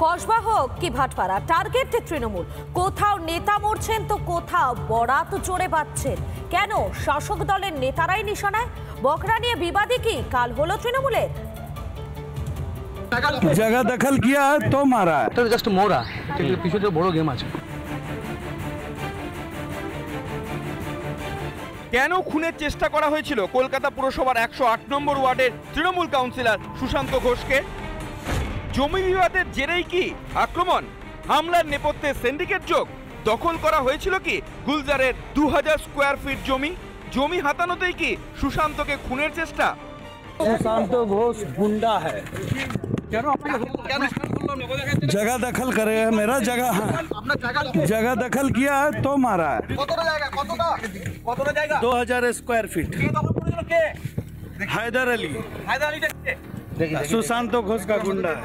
কসবা হোক কি ভাটপাড়া, টার্গেট তৃণমূল। কোথাও নেতা মরছেন তো কোথাও বরাত জোরে পাচ্ছেন। কেন শাসক দলের নেতারাই নিশানায়? বকরা নিয়ে বিবাদী কি কাল হলো তৃণমূলের? जगह दखल किया है तो मारा है, तो जस्ट मोरा पीछे तो बड़ो गेम আছে। কেন খুনের চেষ্টা করা হয়েছিল কলকাতা পুরসভার 108 নম্বর ওয়ার্ডের তৃণমূল কাউন্সিলর সুশান্ত ঘোষকে? জমি বিবাদের জেরেই কি আক্রমণ? হামলার নেপথ্যে সিন্ডিকেট যোগ? দখল করা হয়েছিল কি গুলজারের 2000 স্কয়ার ফিট জমি হাতানোতেই কি সুশান্তকে খুনের চেষ্টা? सुशांत घोष गुंडा है, जगह दखल करे है, मेरा जगह है, जगह दखल किया है तो मारा है। 2000 स्क्वायर फीट। हैदर अली सुशांत घोष का गुंडा है।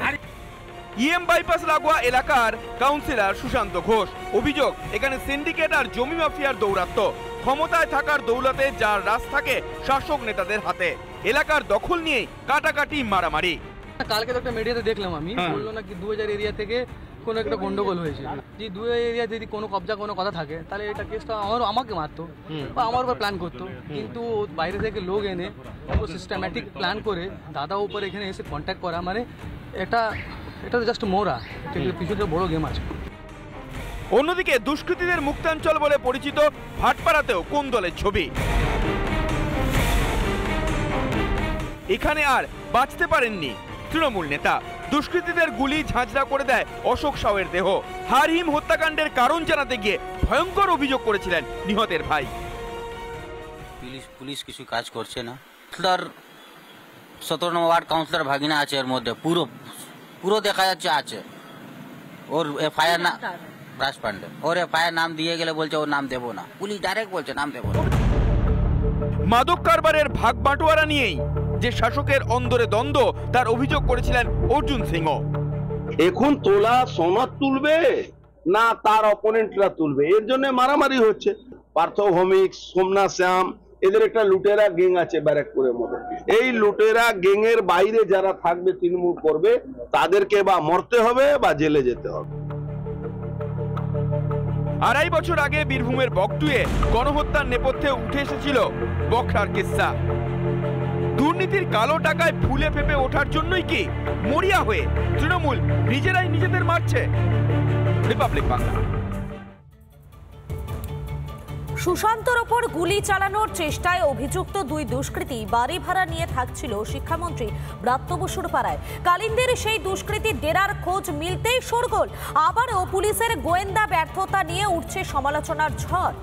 ইএম বাইপাস লাগোয়া এলাকার কাউন্সিলর সুশান্ত ঘোষ। অভিযোগ, এখানে সিন্ডিকেট আর জমি মাফিয়ার দৌরাত্ম্য। ক্ষমতায় থাকার দৌলতে যার রাজ থাকে শাসক নেতাদের হাতে। এলাকার দখল নিয়ে কাটাকাটি মারামারি। কালকে তো একটা মিডিয়াতে দেখলাম আমি, বললো না কি 2000 এরিয়া থেকে কোনো একটা গন্ডগোল হয়েছে। যে 2000 এরিয়া যদি কোনো কবজা কোনো কথা থাকে তাহলে এটা কেসটা আমাকে মারতো বা আমার উপর প্ল্যান করতো, কিন্তু বাইরে থেকে লোক এনে সিস্টেম্যাটিক প্ল্যান করে দাদা উপর এখানে এসে কন্ট্যাক্ট করা, মানে এটা তো জাস্ট মোরা, পিছনে বড় গেম আছে। অন্যদিকে দুষ্কৃতীদের মুক্তাঞ্চল বলে পরিচিত ভাটপাড়াতেও কোন্দলের ছবি। এখানে আর বাঁচতে পারেননি তৃণমূল নেতা। দুষ্কৃতীদের গুলি ঝাঁঝরা করে দেয় অশোক সাউয়ের দেহ। হারহিম হত্যাকাণ্ডের কারণ জানাতে গিয়ে ভয়ঙ্কর অভিযোগ করেছিলেন নিহতের ভাই। পুলিশ কিছু কাজ করছে না। 17 নম্বর ওয়ার্ড কাউন্সিলর ভাগিনা আছে, এর মধ্যে পুরো দেখা যাচ্ছে আছে। ওর এফআইআর না রাজ পান্ডে, ওর এফআইআর নাম দিয়ে গেলে বলছে ওর নাম দেবো না, পুলিশ ডাইরেক্ট বলছে নাম দেবো না। মাদক কারবারের ভাগ বাটোয়ারা নিয়েই যে শাসকের অন্দরে দ্বন্দ্ব, তার অভিযোগ করেছিলেন অর্জুন সিংহ। এখন তোলা সনদ তুলবে না তার অপোনেন্টরা তুলবে, এর জন্য মারামারি হচ্ছে। পার্থ ভৌমিক, সোমনাথ শ্যাম, এদের একটা লুটেরা গ্যাং আছে ব্যারাকপুরের মধ্যে। এই লুটেরা গ্যাংয়ের বাইরে যারা থাকবে তৃণমূল করবে, তাদেরকে বা মরতে হবে বা জেলে যেতে হবে। 2.5 বছর আগে বীরভূমের বকটুয়ে গণহত্যার নেপথ্যে উঠে এসেছিল বকরার কিস্সা। দুর্নীতির কালো টাকায় ফুলে ফেপে ওঠার জন্যই কি মরিয়া হয়ে তৃণমূল নিজেরাই নিজেদের মারছে? রিপাবলিক বাংলা। সুশান্তর ওপর গুলি চালানোর চেষ্টায় অভিযুক্ত দুই দুষ্কৃতী বাড়ি ভাড়া নিয়ে থাকছিল শিক্ষামন্ত্রী ব্রাত্য বসুর পাড়ায়। কালিন্দির সেই দুষ্কৃতী ডেরার খোঁজ মিলতেই শোরগোল। আবারও পুলিশের গোয়েন্দা ব্যর্থতা নিয়ে উঠছে সমালোচনার ঝড়।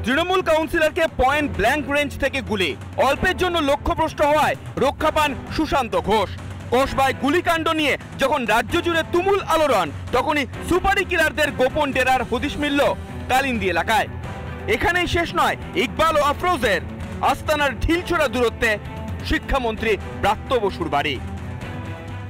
তৃণমূল কাউন্সিলরকে পয়েন্ট ব্ল্যাঙ্ক রেঞ্জ থেকে গুলি, অল্পের জন্য লক্ষ্যভ্রষ্ট হওয়ায় রক্ষা পান সুশান্ত ঘোষ। কসবায় গুলিকাণ্ড নিয়ে যখন রাজ্য জুড়ে তুমুল আলোড়ন, তখনই সুপারি কিলারদের গোপন ডেরার হদিশ মিলল কালিন্দি এলাকায়। এখানেই শেষ নয় ইকবাল ও আফরোজের। আস্তানার ঢিলছোড়া দূরত্বে শিক্ষামন্ত্রী ব্রাত্য বসুর বাড়ি।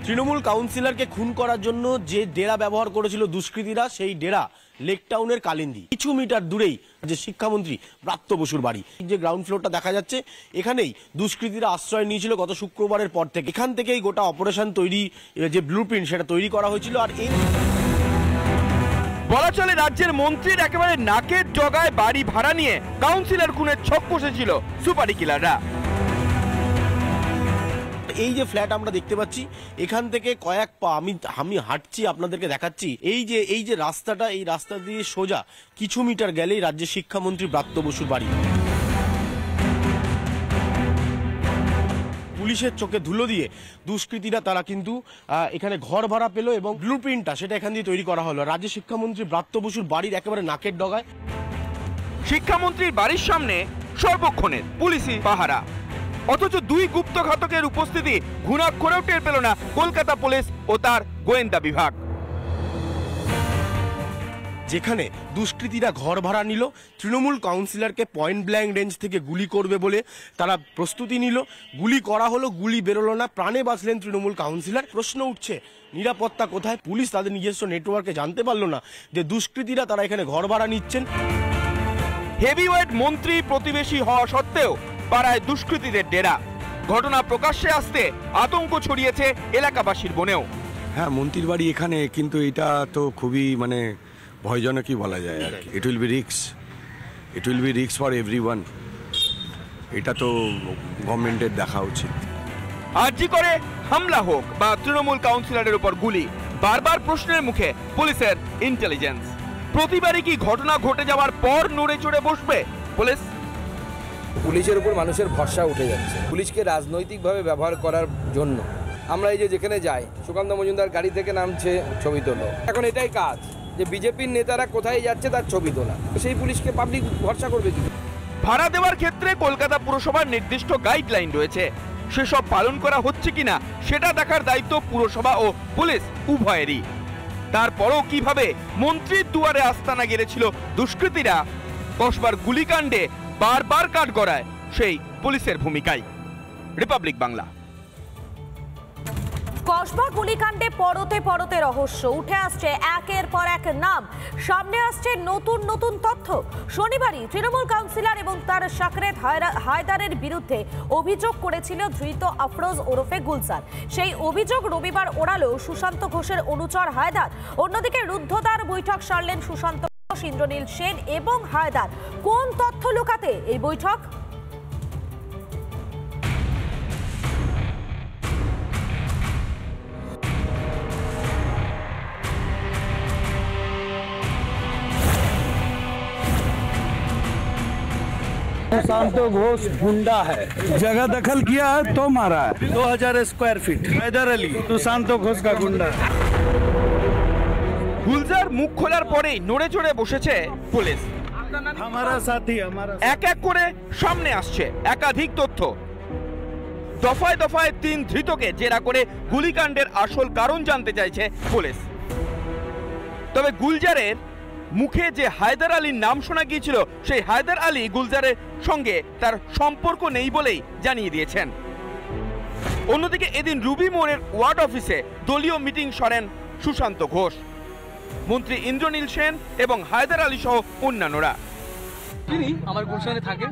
তৃণমূল কাউন্সিলরকে খুন করার জন্য যে ডেরা ব্যবহার করেছিল দুষ্কৃতীরা, সেই ডেরা লেক টাউনের কালিন্দি, কিছু মিটার দূরেই যে শিক্ষামন্ত্রী ব্রাত্য বসুর বাড়ি। যে গ্রাউন্ড ফ্লোরটা দেখা যাচ্ছে, এখানেই দুষ্কৃতীরা আশ্রয় নিয়েছিল গত শুক্রবারের পর থেকে। এখান থেকেই গোটা অপারেশন তৈরি, যে ব্লুপ্রিন্ট সেটা তৈরি করা হয়েছিল। আর এই বলা চলে রাজ্যের মন্ত্রীর একেবারে নাকের ডগায় বাড়ি ভাড়া নিয়ে কাউন্সিলর খুনের ছক কষেছিল সুপারি কিলাররা। এই যে ফ্ল্যাট আমরা দেখতে পাচ্ছি, এখান থেকে কয়েক পা আমি হাঁটছি, আপনাদেরকে দেখাচ্ছি। এই যে রাস্তাটা, এই রাস্তা দিয়ে সোজা কিছু মিটার গেলেই রাজ্যের শিক্ষামন্ত্রী ব্রাত্য বসুর বাড়ি। পুলিশের চোখে ধুলো দিয়ে দুষ্কৃতীরা তারা কিন্তু এখানে ঘর ভাড়া পেল এবং ব্লুপ্রিন্টটা সেটা এখান দিয়ে তৈরি করা হলো রাজ্যের শিক্ষামন্ত্রী ব্রাত্য বসুর বাড়ির একেবারে নাকের ডগায়। শিক্ষামন্ত্রীর বাড়ির সামনে সর্বক্ষণের পুলিশি পাহারা, অথচ দুই গুপ্তঘাতকের উপস্থিতি ঘুণাক্ষরেও টের পেল না কলকাতা পুলিশ ও তার গোয়েন্দা বিভাগ। যেখানে দুষ্কৃতীরা ঘর ভাড়া নিল, তৃণমূল কাউন্সিলরকে পয়েন্ট ব্ল্যাঙ্ক রেঞ্জ থেকে গুলি করবে বলে তারা প্রস্তুতি নিল। গুলি করা হলো, গুলি বেরোলো না, প্রাণে বাঁচলেন তৃণমূল কাউন্সিলর। প্রশ্ন উঠছে নিরাপত্তা কোথায়? পুলিশ তাদের নিজস্ব নেটওয়ার্কে জানতে পারলো না যে দুষ্কৃতীরা তারা এখানে ঘর ভাড়া নিচ্ছেন। হেভিওয়েট মন্ত্রী প্রতিবেশী হওয়া সত্ত্বেও পাড়ায় দুষ্কৃতীদের ডেরা। ঘটনা প্রকাশ্যে আসতে আতঙ্ক ছড়িয়েছে এলাকাবাসীর মনেও। হ্যাঁ, মন্ত্রীর বাড়ি এখানে, কিন্তু এটা তো খুবই মানে ভয়জনকই বলা যায় আর কি। It will be risk for everyone. এটা তো গভর্নমেন্টের দেখা উচিত। আরজি করে হামলা হোক বা তৃণমূল কাউন্সিলরের উপর গুলি, বারবার প্রশ্নের মুখে পুলিশের ইন্টেলিজেন্স। প্রতিবারই কি ঘটনা ঘটে যাওয়ার পর নড়ে চড়ে বসবে পুলিশ? পুলিশের উপর মানুষের ভরসা উঠে যাচ্ছে। পুলিশকে রাজনৈতিকভাবে ব্যবহার করার জন্য আমরা এই যে যেখানে যাই, সুকান্ত মজুমদার গাড়ি থেকে নামছে, ছবি তোলো। এখন এটাই কাজ যে বিজেপির নেতারা কোথায় যাচ্ছে তার ছবি তোলা। সেই পুলিশকে পাবলিক ভরসা করবে কি? ভাড়া দেওয়ার ক্ষেত্রে কলকাতা পুরসভার নির্দিষ্ট গাইডলাইন রয়েছে, সেসব পালন করা হচ্ছে কিনা সেটা দেখার দায়িত্ব পুরসভা ও পুলিশ উভয়েরই। তারপরও কিভাবে মন্ত্রীর দুয়ারে আস্তানা গেড়েছিল দুষ্কৃতীরা, কসবার গুলিকাণ্ডে বারবার কাঠগড়ায় সেই পুলিশের ভূমিকায়। রিপাবলিক বাংলা। কসবা গুলিকাণ্ডে পরতে পরতে রহস্য উঠে আসছে একের পর এক নাম, সামনে আসছে নতুন নতুন তথ্য। শনিবারই তৃণমূল কাউন্সিলর এবং তার সাকরেত হায়দারের বিরুদ্ধে অভিযোগ করেছিল ধৃত আফরোজ ওরফে গুলজার। সেই অভিযোগ রবিবার ওড়ালো সুশান্ত ঘোষের অনুচর হায়দার। অন্যদিকে রুদ্ধদ্বার বৈঠক সারলেন সুশান্ত ঘোষ, ইন্দ্রনীল সেন এবং হায়দার। কোন তথ্য লুকাতে এই বৈঠক? सुशांत घोष गुंडा है, जगह दखल किया है तो मारा है। 2000 स्क्वायर फीट हैदर अली सुशांत घोष का गुंडा। গুলজার মুখ খোলার পরেই নড়ে চড়ে বসেছে পুলিশ। हमारा साथी हमारा এক এক করে সামনে আসছে একাধিক তথ্য। দফায় দফায় 3 ধৃতকে জেরা করে গুলিকাণ্ডের আসল কারণ জানতে চাইছে পুলিশ। তবে গুলজারের মুখে যে হায়দার আলীর নাম শোনা গিয়েছিল, সেই হায়দার আলী গুলজারের সঙ্গে তার সম্পর্ক নেই বলেই জানিয়ে দিয়েছেন। অন্যদিকে এদিন রুবি মোড়ের ওয়ার্ড অফিসে দলীয় মিটিং সরেন সুশান্ত ঘোষ, মন্ত্রী ইন্দ্রনীল সেন এবং হায়দার আলী সহ অন্যান্যরা। তিনি আমার গুলশানে থাকে,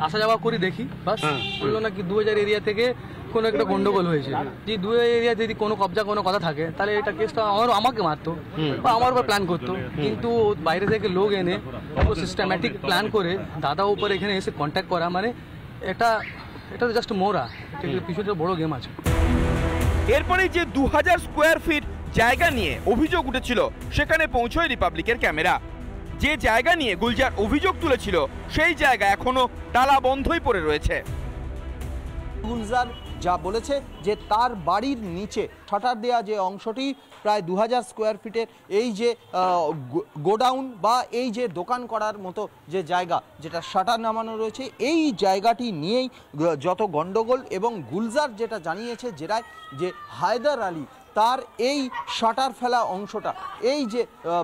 আসা যাওয়া করি দেখি, বাস বললো নাকি 2000 এরিয়া থেকে কোনো একটা গন্ডগোল হয়েছে। যে 2000 এরিয়া যদি কোনো কবজা কোনো কথা থাকে তাহলে এটা কেসটা আমাকে মারতো বা আমার উপর প্ল্যান করতো, কিন্তু বাইরে থেকে লোক এনে সিস্টেম্যাটিক প্ল্যান করে দাদা উপর এখানে এসে কন্ট্যাক্ট করা, মানে এটা তো জাস্ট মোরা, পিছনে বড় গেম আছে। এরপরে যে 2000 স্কোয়ার ফিট জায়গা নিয়ে অভিযোগ উঠেছিল, সেখানে পৌঁছয় রিপাবলিকের ক্যামেরা। যে জায়গা নিয়ে গুলজার অভিযোগ তুলেছিল, সেই জায়গা এখনো তালা বন্ধই পড়ে রয়েছে। গুলজার যা বলেছে যে তার বাড়ির নিচে শাটার দেয়া যে অংশটি প্রায় 2000 স্কোয়ার ফিটের, এই যে গোডাউন বা এই যে দোকান করার মতো যে জায়গা যেটা শাটার নামানো রয়েছে, এই জায়গাটি নিয়েই যত গন্ডগোল। এবং গুলজার যেটা জানিয়েছে জেরায় যে হায়দার আলী তার এই শাটার ফেলা অংশটা, এই যে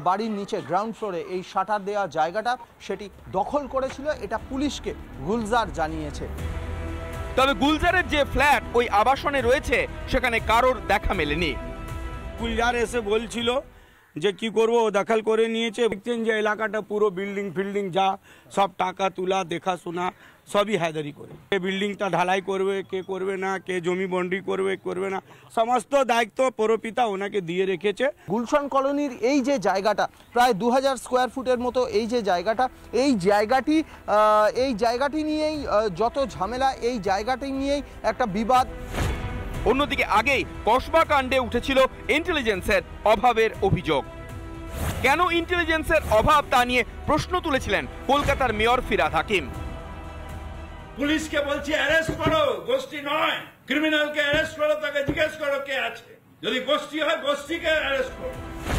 বাড়ির নিচে গ্রাউন্ড ফ্লোরে এই শাটার দেওয়া জায়গাটা, সেটি দখল করেছিল, এটা পুলিশকে গুলজার জানিয়েছে। তবে গুলজারের যে ফ্ল্যাট ওই আবাসনে রয়েছে, সেখানে কারোর দেখা মেলেনি। গুলজার এসে বলছিল যে কি করবো, দখল করে নিয়েছে। দেখছেন যে এলাকাটা পুরো বিল্ডিং ফিল্ডিং যা সব টাকা তুলা দেখাশোনা সবই হায়দারি করে। কে বিল্ডিংটা ঢালাই করবে, কে করবে না, কে জমি বন্ডি করবে না, সমস্ত দায়িত্ব পরপিতা ওনাকে দিয়ে রেখেছে। গুলশান কলোনির এই যে জায়গাটা প্রায় 2000 স্কোয়ার ফুটের মতো, এই যে জায়গাটা, এই জায়গাটি নিয়েই যত ঝামেলা, এই জায়গাটি নিয়েই একটা বিবাদ। অন্যদিকে আগেই কসবা কাণ্ডে উঠেছিল ইন্টেলিজেন্সের অভাবের অভিযোগ। কেন ইন্টেলিজেন্সের অভাব তা নিয়ে প্রশ্ন তুলেছিলেন কলকাতার মেয়র ফিরহাদ হাকিম। পুলিশকে বলছি অ্যারেস্ট করো, গোষ্ঠী নয়। ক্রিমিনালকে অ্যারেস্ট করো, তাকে জিজ্ঞেস করো কে আছে, যদি গোষ্ঠী হয় গোষ্ঠীকে অ্যারেস্ট করো।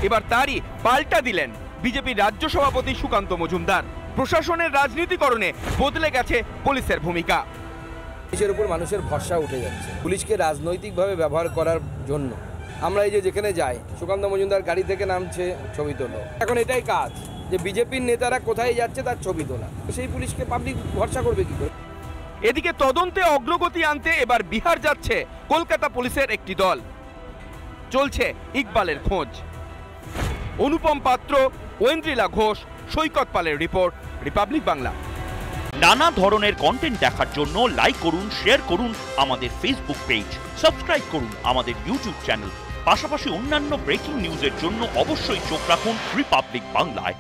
এবার তারই পাল্টা দিলেন বিজেপি রাজ্য সভাপতি সুকান্ত মজুমদার। প্রশাসনের রাজনীতিকরণে বদলে গেছে পুলিশের ভূমিকা। পুলিশের উপর মানুষের ভরসা উঠে যাচ্ছে। পুলিশকে রাজনৈতিকভাবে ব্যবহার করার জন্য আমরা এই যে যেখানে যাই, সুকান্ত মজুমদার গাড়ি থেকে নামছে, ছবি তোলো। এখন এটাই কাজ যে বিজেপির নেতারা কোথায় যাচ্ছে তার ছবি তোলা। সেই পুলিশকে পাবলিক ভরসা করবে কি করে? এদিকে তদন্তে অগ্রগতি আনতে এবার বিহার যাচ্ছে কলকাতা পুলিশের একটি দল। চলছে ইকবালের খোঁজ। অনুপম পাত্র, ঐন্দ্রিলা ঘোষ, সৈকত পালের রিপোর্ট, রিপাবলিক বাংলা। নানা ধরনের কন্টেন্ট দেখার জন্য লাইক করুন, শেয়ার করুন আমাদের ফেসবুক পেজ, সাবস্ক্রাইব করুন আমাদের ইউটিউব চ্যানেল। পাশাপাশি অন্যান্য ব্রেকিং নিউজের জন্য অবশ্যই চোখ রাখুন রিপাবলিক বাংলায়।